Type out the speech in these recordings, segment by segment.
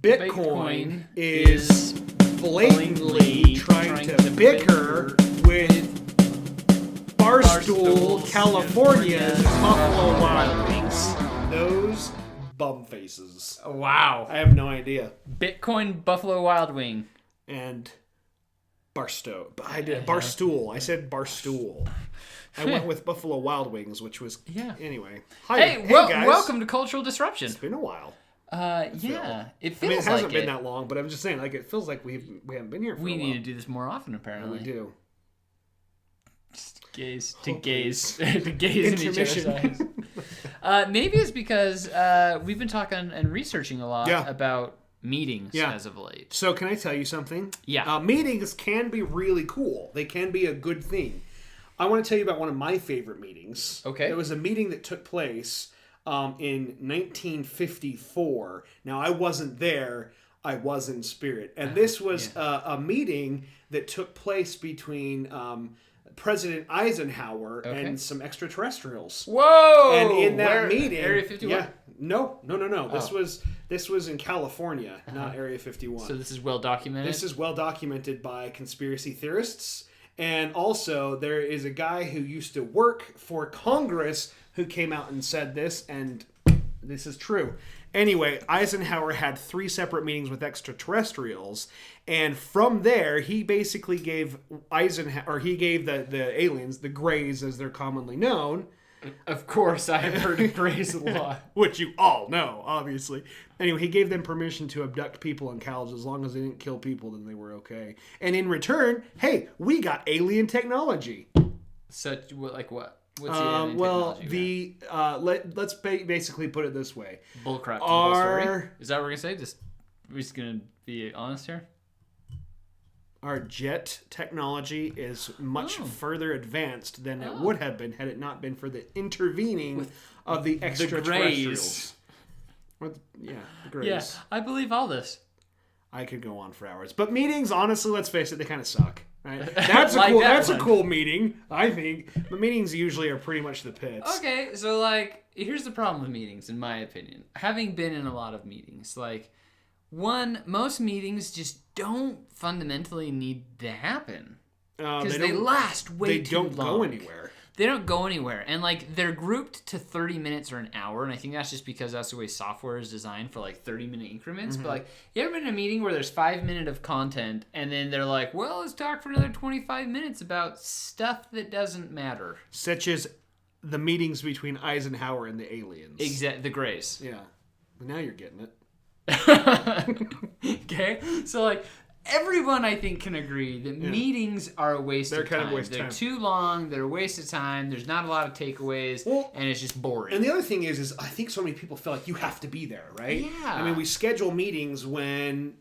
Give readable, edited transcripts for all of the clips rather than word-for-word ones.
Bitcoin is blatantly trying to bicker with Barstool, California's Buffalo Wild Wings. Those bum faces. Wow. I have no idea. Bitcoin Buffalo Wild Wing. And Barstow. I did Barstool. I said Barstool. I went with Buffalo Wild Wings, which was... Yeah. Anyway. Hey, guys. welcome to Cultural Disruption. It's been a while. Yeah. It feels it hasn't like been that long, but I'm just saying, like, it feels like we haven't been here for a while. We need to do this more often, apparently. We do. Just gaze to gaze in each other's eyes. Maybe it's because we've been talking and researching a lot about meetings as of late. So can I tell you something? Yeah. Meetings can be really cool. They can be a good thing. I want to tell you about one of my favorite meetings. Okay. It was a meeting that took place in 1954. Now, I wasn't there. I was in spirit. And this was a meeting that took place between President Eisenhower and some extraterrestrials. Whoa! And in that meeting... Area 51? Yeah. No. This was in California, not Area 51. So this is well documented? This is well documented by conspiracy theorists. And also, there is a guy who used to work for Congress who came out and said this, and this is true. Anyway, Eisenhower had 3 separate meetings with extraterrestrials, and from there, he basically gave the aliens, the Greys as they're commonly known. Of course, I have heard of Greys a lot. Which you all know, obviously. Anyway, he gave them permission to abduct people in college. As long as they didn't kill people, then they were okay. And in return, hey, we got alien technology. Such, like what? What's the alien technology? Let's basically put it this way. Bullcrap. Whole story? Is that what we're going to say? We're just going to be honest here? Our jet technology is much further advanced than it would have been had it not been for the intervening of the extraterrestrials. The Greys. Yeah, I believe all this. I could go on for hours. But meetings, honestly, let's face it, they kind of suck. Right? That's a cool meeting, I think. But meetings usually are pretty much the pits. Okay, so, here's the problem with meetings, in my opinion. Having been in a lot of meetings, most meetings just don't fundamentally need to happen. Because they last way too long. They don't go anywhere. They don't go anywhere. And, they're grouped to 30 minutes or an hour, and I think that's just because that's the way software is designed for, 30-minute increments. Mm-hmm. But, you ever been in a meeting where there's 5 minutes of content, and then they're like, well, let's talk for another 25 minutes about stuff that doesn't matter. Such as the meetings between Eisenhower and the aliens. Exactly. The Greys. Yeah. Well, now you're getting it. Okay, so everyone I think can agree that meetings are a waste of time. They're kind of a waste of time. They're too long. They're a waste of time. There's not a lot of takeaways, and it's just boring. And the other thing is I think so many people feel like you have to be there, right? Yeah. I mean, we schedule meetings when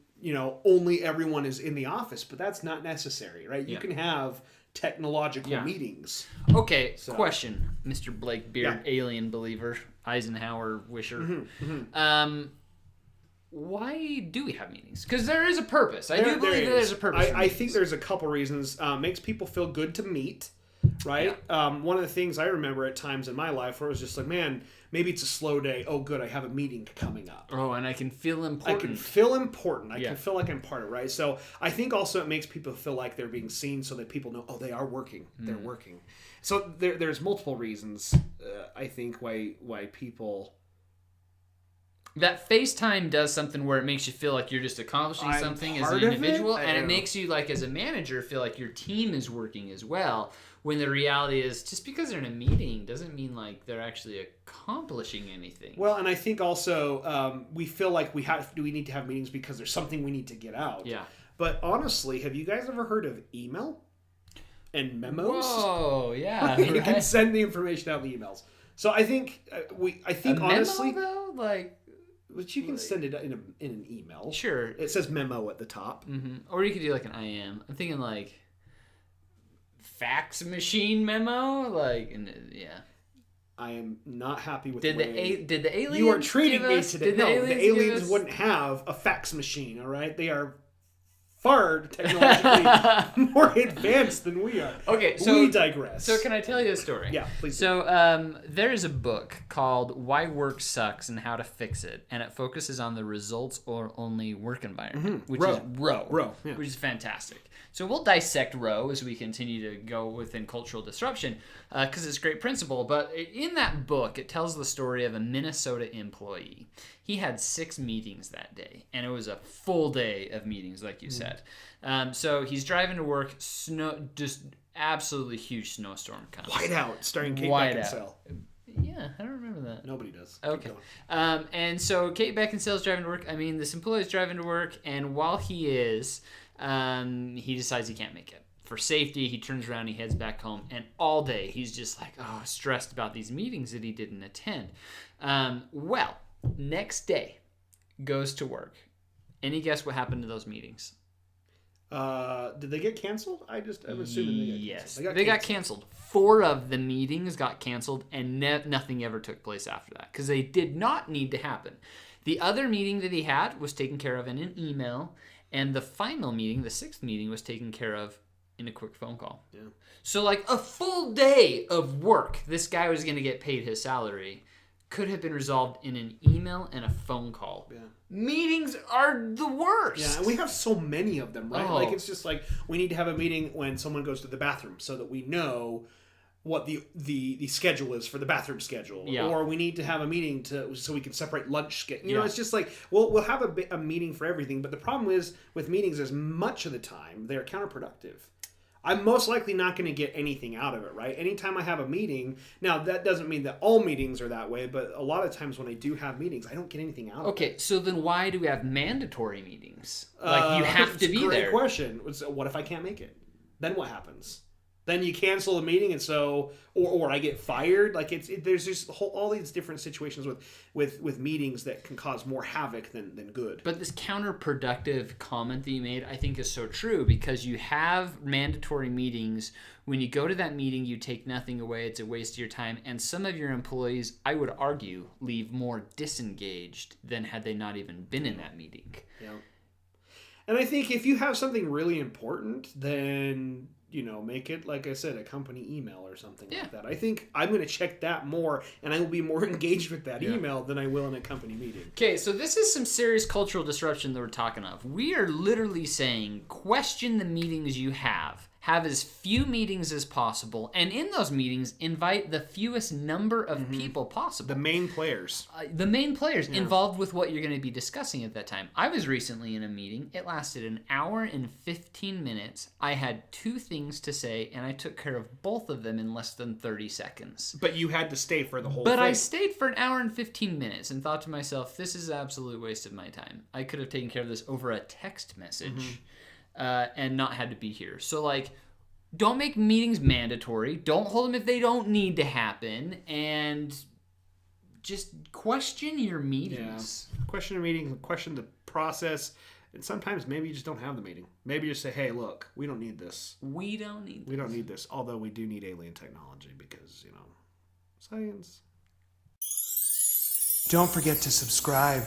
only everyone is in the office, but that's not necessary, right? You can have technological meetings. Okay, question, Mr. Blake Beard, alien believer, Eisenhower wisher. Mm-hmm. Why do we have meetings? Because there is a purpose. I do believe there's a purpose. I think there's a couple reasons. Makes people feel good to meet, right? Yeah. One of the things I remember at times in my life where it was just like, man, maybe it's a slow day. Oh, good, I have a meeting coming up. Oh, and I can feel important. I can feel like I'm part of it, right? So I think also it makes people feel like they're being seen so that people know, oh, they are working. They're working. So there's multiple reasons, I think, why people... That FaceTime does something where it makes you feel like you're just accomplishing something as an individual, and it makes you, as a manager, feel like your team is working as well, when the reality is just because they're in a meeting doesn't mean, they're actually accomplishing anything. Well, and I think also we feel like we need to have meetings because there's something we need to get out. Yeah. But honestly, have you guys ever heard of email and memos? Whoa, yeah. You can send the information out in the emails. So I think, honestly... memo, though? But you can send it in an email. Sure. It says memo at the top. Mm-hmm. Or you could do an IM. I'm thinking fax machine memo. I am not happy with did the aliens you are treating me today. The aliens wouldn't have a fax machine, all right? They are far technologically more advanced than we are. Okay, so we digress. So can I tell you a story? Yeah, please. So there is a book called Why Work Sucks and How to Fix It, and it focuses on the results or only work environment, which is ROWE, yeah. which is fantastic. So we'll dissect ROWE as we continue to go within cultural disruption because it's a great principle. But in that book, it tells the story of a Minnesota employee. He had 6 meetings that day, and it was a full day of meetings, like you said. So he's driving to work, just absolutely huge snowstorm comes. Whiteout, starring Kate Beckinsale. Yeah, I don't remember that. Nobody does. Okay. And so Kate Beckinsale's driving to work. I mean, this employee's driving to work, and while he is, he decides he can't make it. For safety, he turns around, he heads back home, and all day he's just like, stressed about these meetings that he didn't attend. Well, next day, goes to work. Any guess what happened to those meetings? Did they get canceled? I'm assuming they got yes, canceled. They got canceled. 4 of the meetings got canceled, and nothing ever took place after that because they did not need to happen. The other meeting that he had was taken care of in an email, and the final meeting, the 6th meeting, was taken care of in a quick phone call. Yeah. So like a full day of work, this guy was going to get paid his salary, could have been resolved in an email and a phone call. Yeah. Meetings are the worst. Yeah, and we have so many of them, right? Oh. Like, it's just like we need to have a meeting when someone goes to the bathroom so that we know what the schedule is for the bathroom schedule. Yeah. Or we need to have a meeting so we can separate lunch schedule. You know, it's just like, we'll have a meeting for everything, but the problem is with meetings is much of the time they're counterproductive. I'm most likely not going to get anything out of it, right? Anytime I have a meeting, now that doesn't mean that all meetings are that way, but a lot of times when I do have meetings, I don't get anything out of it. Okay, so then why do we have mandatory meetings? Like, you have to be there. Great question. What if I can't make it? Then what happens? Then you cancel a meeting, and so, or I get fired. Like there's just all these different situations with meetings that can cause more havoc than good. But this counterproductive comment that you made, I think, is so true because you have mandatory meetings. When you go to that meeting, you take nothing away. It's a waste of your time, and some of your employees, I would argue, leave more disengaged than had they not even been in that meeting. Yeah. And I think if you have something really important, then make it, like I said, a company email or something like that. I think I'm going to check that more, and I will be more engaged with that email than I will in a company meeting. Okay, so this is some serious cultural disruption that we're talking of. We are literally saying question the meetings you have. Have as few meetings as possible, and in those meetings, invite the fewest number of people possible. The main players. Involved with what you're going to be discussing at that time. I was recently in a meeting. It lasted an hour and 15 minutes. I had 2 things to say, and I took care of both of them in less than 30 seconds. But you had to stay for the whole thing. But I stayed for an hour and 15 minutes and thought to myself, this is an absolute waste of my time. I could have taken care of this over a text message. And not had to be here. So, like, don't make meetings mandatory. Don't hold them if they don't need to happen. And just question your meetings. Yeah. Question your meetings, question the process. And sometimes maybe you just don't have the meeting. Maybe you say, hey, look, we don't need this. We don't need this. Although we do need alien technology because, science. Don't forget to subscribe.